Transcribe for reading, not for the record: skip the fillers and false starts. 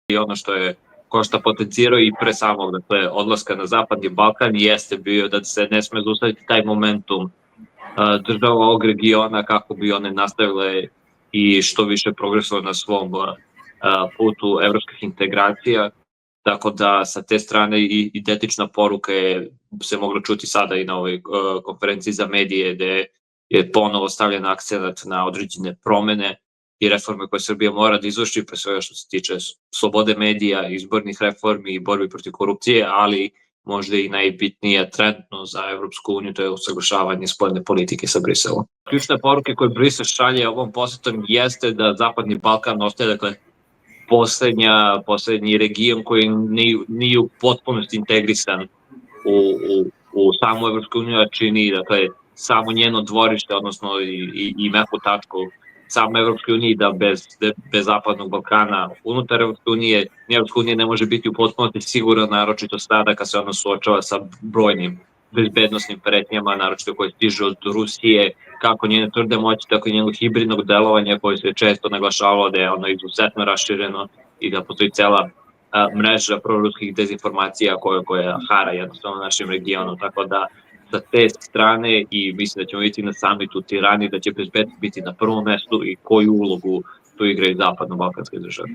i ono što je Košta potencirao i pre samog odlaska na Zapadni Balkan jeste bio da se ne sme zaustaviti taj momentum država ovog regiona kako bi one nastavile i što više progresovale na svom putu evropskih integracija. Tako da sa te strane i identična poruka se mogla čuti sada i na ovoj konferenciji za medije gde je ponovo stavljen akcenat na određene promene i reforme koje Srbija mora da izvrši, pre svega što se tiče slobode medija, izbornih reformi i borbi protiv korupcije, ali možda i najbitnije trenutno za Evropsku uniju, to je usaglašavanje spoljne politike sa Briselom. Ključne poruke koje Brisel šalje ovom posetom jeste da Zapadni Balkan ostaje poslednji region koji nije u potpunosti integrisan u samu Evropsku uniju, a čini samo njeno dvorište, odnosno i meku tačku same Evropske unije, da bez Zapadnog Balkana unutar Evropske unije, Evropska unija ne može biti u potpunosti sigurna, naročito sada kad se ona suočava sa brojnim bezbednostnim pretnjama, naročito koje stižu od Rusije, kako njene tvrde moći, tako i njenog hibridnog delovanja koje se često naglašavalo da je ono izuzetno rašireno i da postoji cela mreža proruskih dezinformacija koja hara jednostavno našim regionom, tako da sa te strane i mislim da ćemo vidjeti na samitu u Tirani da će bezbednost biti na prvom mestu i koju ulogu tu igraju zapadno-balkanske države.